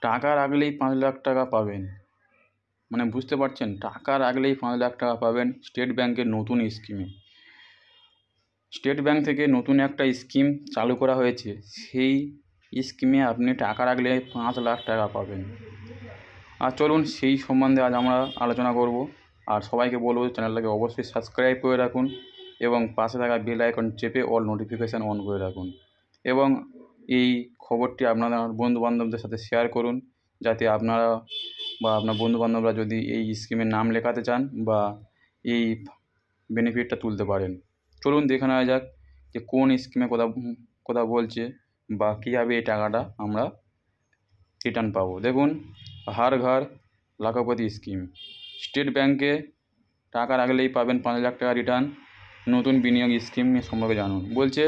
টাকা রাখলেই 5 লাখ টাকা পাবেন, মানে বুঝতে পারছেন, টাকা রাখলেই 5 লাখ টাকা পাবেন স্টেট ব্যাংকের নতুন স্কিমে। স্টেট ব্যাংক থেকে নতুন একটা স্কিম চালু করা হয়েছে, সেই স্কিমে আপনি টাকা রাখলে 5 লাখ টাকা পাবেন। আর চলুন সেই সম্বন্ধে আজ আমরা আলোচনা করব। আর সবাইকে বলবো চ্যানেলটাকে অবশ্যই সাবস্ক্রাইব করে রাখুন এবং পাশে থাকা বেল আইকন চেপে অল নোটিফিকেশান অন করে রাখুন এবং এই খবরটি আপনারা বন্ধুবান্ধবদের সাথে শেয়ার করুন, যাতে আপনারা বা আপনার বন্ধুবান্ধবরা যদি এই স্কিমের নাম লেখাতে চান বা এই বেনিফিটটা তুলতে পারেন। চলুন দেখে নেওয়া যাক যে কোন স্কিমে কথা বলছে বা কীভাবে এই টাকাটা আমরা রিটার্ন পাবো। দেখুন, হার ঘর লাখপতি স্কিম। স্টেট ব্যাংকে টাকা রাখলেই পাবেন 5 লাখ টাকা রিটার্ন, নতুন বিনিয়োগ স্কিম সম্পর্কে জানুন। বলছে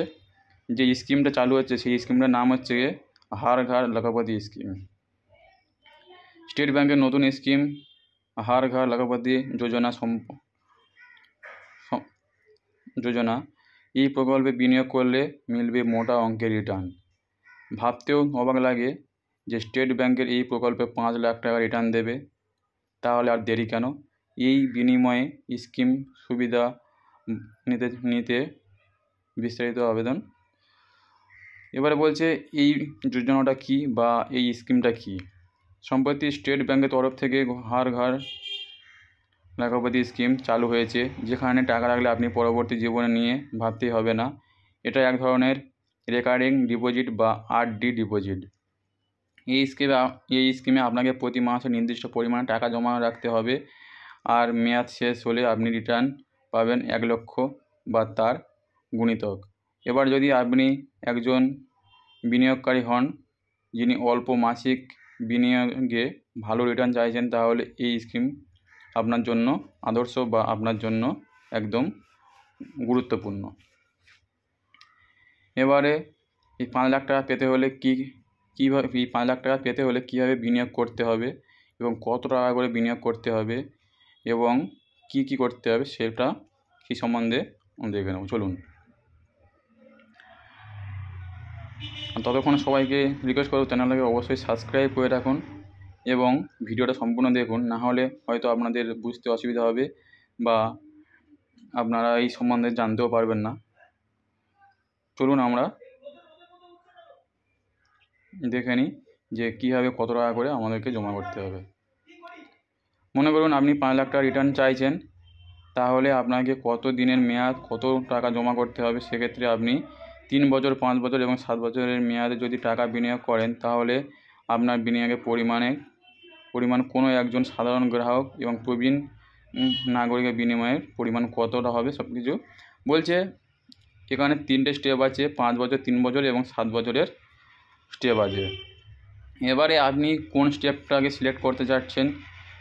যে স্কিমটা চালু হচ্ছে সেই স্কিমটার নাম হচ্ছে হার ঘর লাখপতি স্কিম। স্টেট ব্যাংকের নতুন স্কিম হার ঘর লাখপতি যোজনা। এই প্রকল্পে বিনিয়োগ করলে মিলবে মোটা অঙ্কের রিটার্ন। ভাবতেও অবাক লাগে যে স্টেট ব্যাংকের এই প্রকল্পে 5 লাখ টাকা রিটার্ন দেবে, তাহলে আর দেরি কেন? এই বিনিময়ে স্কিম সুবিধা নিতে বিস্তারিত আবেদন। এবারে বলছে এই যোজনাটা কী বা এই স্কিমটা কী। সম্প্রতি স্টেট ব্যাংকের তরফ থেকে হার ঘর লাখপতি স্কিম চালু হয়েছে, যেখানে টাকা রাখলে আপনি পরবর্তী জীবনে নিয়ে ভাবতেই হবে না। এটা এক ধরনের রেকারিং ডিপোজিট বা আরডি ডিপোজিট। এই স্কিমে আপনাকে প্রতি মাসে নির্দিষ্ট পরিমাণে টাকা জমা রাখতে হবে, আর মেয়াদ শেষ হলে আপনি রিটার্ন পাবেন 1 লক্ষ বা তার গুণিতক। এবার যদি আপনি একজন বিনিয়োগকারী হন যিনি অল্প মাসিক বিনিয়োগে ভালো রিটার্ন চাইছেন, তাহলে এই স্কিম আপনার জন্য আদর্শ বা আপনার জন্য একদম গুরুত্বপূর্ণ। এবারে এই 5 লাখ টাকা পেতে হলে কীভাবে এই 5 লাখ টাকা পেতে হলে কীভাবে বিনিয়োগ করতে হবে এবং কত টাকা করে বিনিয়োগ করতে হবে এবং কি করতে হবে সেটা কি সম্বন্ধে দেখে নেব। চলুন, ততক্ষণে সবাইকে রিকোয়েস্ট করব চ্যানেলটাকে অবশ্যই সাবস্ক্রাইব করে রাখুন এবং ভিডিওটা সম্পূর্ণ দেখুন, না হলে হয়তো আপনাদের বুঝতে অসুবিধা হবে বা আপনারা এই সম্বন্ধে জানতেও পারবেন না। চলুন আমরা দেখে নিই যে কীভাবে কত টাকা করে আমাদেরকে জমা করতে হবে। মনে করুন আপনি 5 লাখ টাকা রিটার্ন চাইছেন, তাহলে আপনাকে কত দিনের মেয়াদ কত টাকা জমা করতে হবে। সেক্ষেত্রে আপনি 3 বছর, 5 বছর এবং 7 বছরের মেয়াদে যদি টাকা বিনিয়োগ করেন, তাহলে আপনার বিনিয়োগের পরিমাণ কোনো একজন সাধারণ গ্রাহক এবং প্রবীণ নাগরিকের বিনিময়ের পরিমাণ কতটা হবে সব কিছু বলছে। এখানে 3টে স্টেপ আছে, 5 বছর, 3 বছর এবং 7 বছরের স্টেপ আছে। এবারে আপনি কোন স্টেপটাকে সিলেক্ট করতে চাচ্ছেন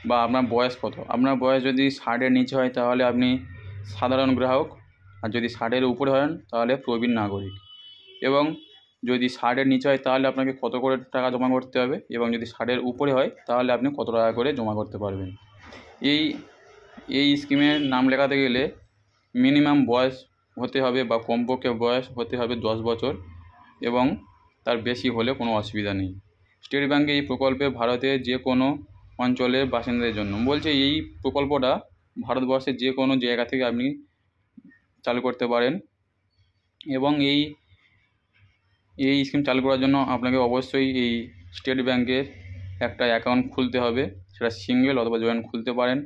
বা আপনার বয়স কত। আপনার বয়স যদি 60-এর নিচে হয় তাহলে আপনি সাধারণ গ্রাহক, আর যদি 60-এর উপরে হন তাহলে প্রবীণ নাগরিক। এবং যদি 60-এর নিচে হয় তাহলে আপনাকে কত করে টাকা জমা করতে হবে, এবং যদি 60-এর উপরে হয় তাহলে আপনি কত টাকা করে জমা করতে পারবেন। এই স্কিমের নাম লেখাতে গেলে মিনিমাম বয়স হতে হবে বা কমপক্ষে বয়স হতে হবে 10 বছর এবং তার বেশি হলে কোনো অসুবিধা নেই। স্টেট ব্যাংকে এই প্রকল্পে ভারতের যে কোনো অঞ্চলের বাসিন্দাদের জন্য। বলছে এই প্রকল্পটা ভারতবর্ষের যে কোনো জায়গা থেকে আপনি চালু করতে পারেন এবং এই স্কিম চালু করার জন্য আপনাকে অবশ্যই এই স্টেট ব্যাংকের একটা অ্যাকাউন্ট খুলতে হবে। সেটা সিঙ্গেল অথবা জয়েন্ট খুলতে পারেন।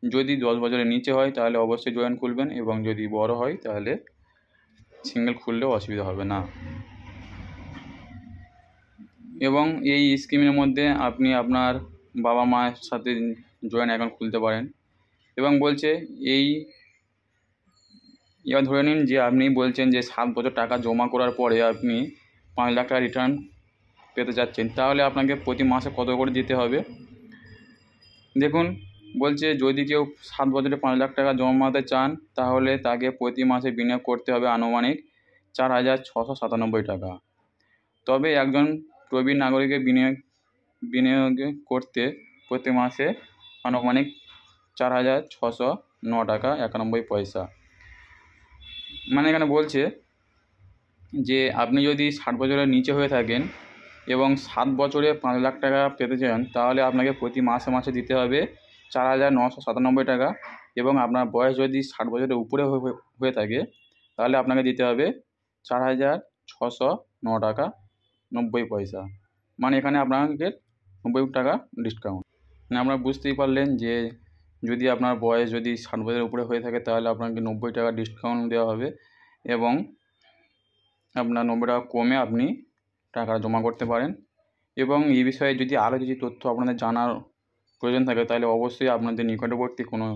যদি 10 বছরের নিচে হয় তাহলে অবশ্যই জয়েন্ট খুলবেন, এবং যদি বড় হয় তাহলে সিঙ্গেল খুললেও অসুবিধা হবে না। এবং এই স্কিমের মধ্যে আপনি আপনার বাবা মায়ের সাথে জয়েন্ট অ্যাকাউন্ট খুলতে পারেন। এবং বলছে এবার ধরে নিন যে আপনি বলছেন যে 7 বছর টাকা জমা করার পরে আপনি 5 লাখ টাকা রিটার্ন পেতে যাচ্ছেন, তাহলে আপনাকে প্রতি মাসে কত করে দিতে হবে। দেখুন, বলছে যদি কেউ 7 বছরে 5 লাখ টাকা জমাতে চান তাহলে তাকে প্রতি মাসে বিনিয়োগ করতে হবে আনুমানিক 4,697 টাকা। তবে একজন প্রবীণ নাগরিকের বিনিয়োগ করতে প্রতি মাসে আনুমানিক 4,609 টাকা 91 পয়সা। মানে এখানে বলছে যে আপনি যদি 60 বছরের নিচে হয়ে থাকেন এবং 7 বছরে 5 লাখ টাকা পেতে চান তাহলে আপনাকে প্রতি মাসে মাসে দিতে হবে 4,997 টাকা, এবং আপনার বয়স যদি 60 বছরের উপরে হয়ে থাকে তাহলে আপনাকে দিতে হবে 4,609 টাকা 90 পয়সা। মানে এখানে আপনাকে 90 টাকা ডিসকাউন্ট। মানে আপনারা বুঝতেই পারলেন যে যদি আপনার বয়স যদি 60 বছরের উপরে হয়ে থাকে তাহলে আপনাকে 90 টাকা ডিসকাউন্ট দেওয়া হবে, এবং আপনার 90 টাকা কমে আপনি টাকা জমা করতে পারেন। এবং এই বিষয়ে যদি আরও কিছু তথ্য আপনাদের জানার প্রয়োজন থাকে তাহলে অবশ্যই আপনাদের নিকটবর্তী কোনো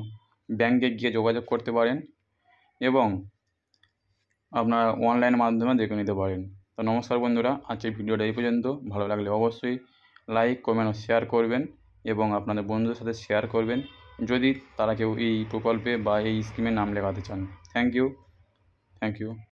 ব্যাংকে গিয়ে যোগাযোগ করতে পারেন এবং আপনারা অনলাইনের মাধ্যমে দেখে নিতে পারেন। তো নমস্কার বন্ধুরা, আজকের ভিডিওটা এই পর্যন্ত। ভালো লাগলে অবশ্যই লাইক, কমেন্ট ও শেয়ার করবেন এবং আপনাদের বন্ধুদের সাথে শেয়ার করবেন যদি তারা কেউ এই প্রকল্পে বা এই স্কিমে নাম লেখাতে চান। Thank you.